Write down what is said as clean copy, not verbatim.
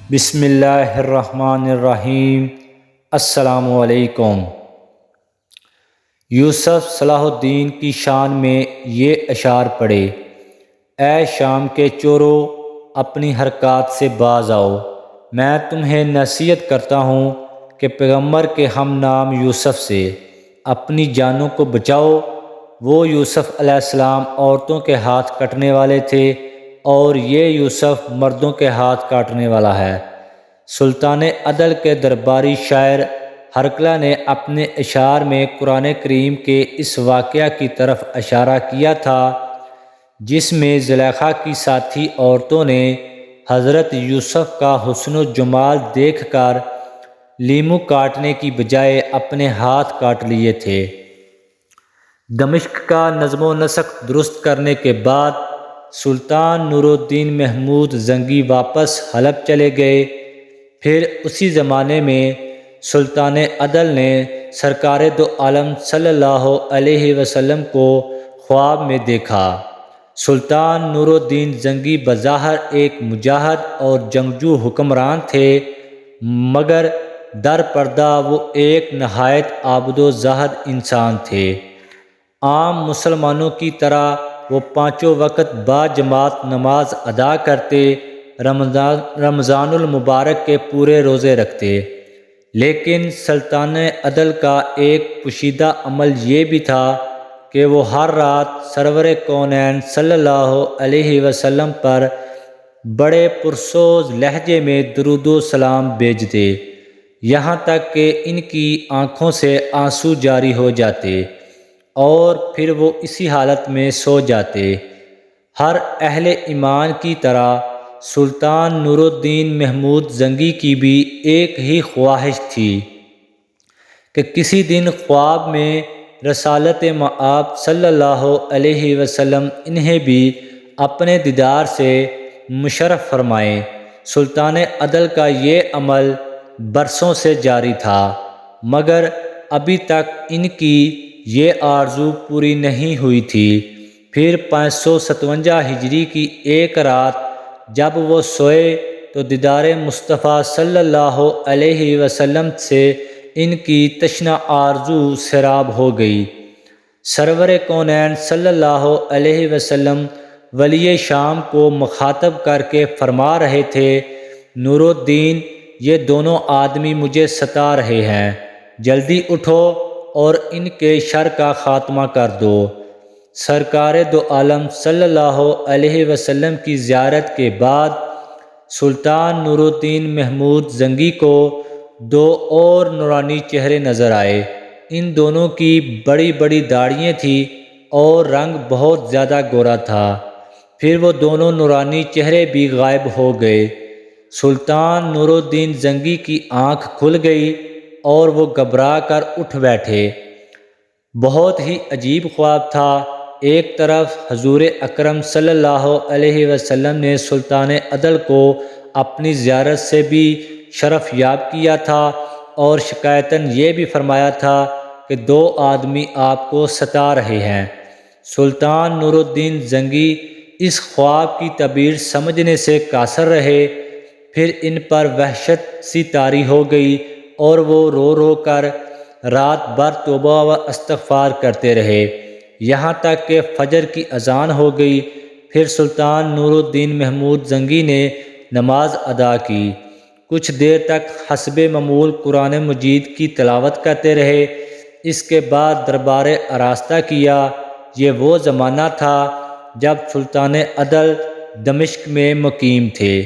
بسم اللہ الرحمن الرحیم۔ السلام علیکم۔ یوسف صلاح الدین کی شان میں یہ اشعار پڑھے: اے شام کے چورو، اپنی حرکات سے باز آؤ۔ میں تمہیں نصیحت کرتا ہوں کہ پیغمبر کے ہم نام یوسف سے اپنی جانوں کو بچاؤ۔ وہ یوسف علیہ السلام عورتوں کے ہاتھ کٹنے والے تھے اور یہ یوسف مردوں کے ہاتھ کاٹنے والا ہے۔ سلطان عدل کے درباری شاعر ہرقلہ نے اپنے اشعار میں قرآن کریم کے اس واقعہ کی طرف اشارہ کیا تھا جس میں زلیخا کی ساتھی عورتوں نے حضرت یوسف کا حسن و جمال دیکھ کر لیمو کاٹنے کی بجائے اپنے ہاتھ کاٹ لیے تھے۔ دمشق کا نظم و نسق درست کرنے کے بعد سلطان نور الدین محمود زنگی واپس حلب چلے گئے۔ پھر اسی زمانے میں سلطان عدل نے سرکار دو عالم صلی اللہ علیہ وسلم کو خواب میں دیکھا۔ سلطان نور الدین زنگی بظاہر ایک مجاہد اور جنگجو حکمران تھے، مگر در پردہ وہ ایک نہایت عابد و زاہد انسان تھے۔ عام مسلمانوں کی طرح وہ پانچوں وقت با جماعت نماز ادا کرتے، رمضان المبارک کے پورے روزے رکھتے، لیکن سلطان عدل کا ایک پوشیدہ عمل یہ بھی تھا کہ وہ ہر رات سرور کونین صلی اللہ علیہ وسلم پر بڑے پرسوز لہجے میں درود و سلام بھیجتے، یہاں تک کہ ان کی آنکھوں سے آنسو جاری ہو جاتے اور پھر وہ اسی حالت میں سو جاتے۔ ہر اہل ایمان کی طرح سلطان نور الدین محمود زنگی کی بھی ایک ہی خواہش تھی کہ کسی دن خواب میں رسالت مآب صلی اللہ علیہ وسلم انہیں بھی اپنے دیدار سے مشرف فرمائیں۔ سلطان عدل کا یہ عمل برسوں سے جاری تھا، مگر ابھی تک ان کی یہ آرزو پوری نہیں ہوئی تھی۔ پھر 557 ہجری کی ایک رات جب وہ سوئے تو دیدار مصطفیٰ صلی اللہ علیہ وسلم سے ان کی تشنہ آرزو سیراب ہو گئی۔ سرور کونین صلی اللہ علیہ وسلم ولی شام کو مخاطب کر کے فرما رہے تھے: نور الدین، یہ دونوں آدمی مجھے ستا رہے ہیں، جلدی اٹھو اور ان کے شر کا خاتمہ کر دو۔ سرکار دو عالم صلی اللہ علیہ وسلم کی زیارت کے بعد سلطان نور الدین محمود زنگی کو دو اور نورانی چہرے نظر آئے۔ ان دونوں کی بڑی بڑی داڑھیاں تھیں اور رنگ بہت زیادہ گورا تھا۔ پھر وہ دونوں نورانی چہرے بھی غائب ہو گئے۔ سلطان نور الدین زنگی کی آنکھ کھل گئی اور وہ گھبرا کر اٹھ بیٹھے۔ بہت ہی عجیب خواب تھا۔ ایک طرف حضور اکرم صلی اللہ علیہ وسلم نے سلطان عدل کو اپنی زیارت سے بھی شرف یاب کیا تھا اور شکایتاً یہ بھی فرمایا تھا کہ دو آدمی آپ کو ستا رہے ہیں۔ سلطان نور الدین زنگی اس خواب کی تعبیر سمجھنے سے قاصر رہے۔ پھر ان پر وحشت سی طاری ہو گئی اور وہ رو رو کر رات بھر توبہ و استغفار کرتے رہے، یہاں تک کہ فجر کی اذان ہو گئی۔ پھر سلطان نور الدین محمود زنگی نے نماز ادا کی، کچھ دیر تک حسب معمول قرآن مجید کی تلاوت کرتے رہے۔ اس کے بعد دربار آراستہ کیا۔ یہ وہ زمانہ تھا جب سلطان عدل دمشق میں مقیم تھے۔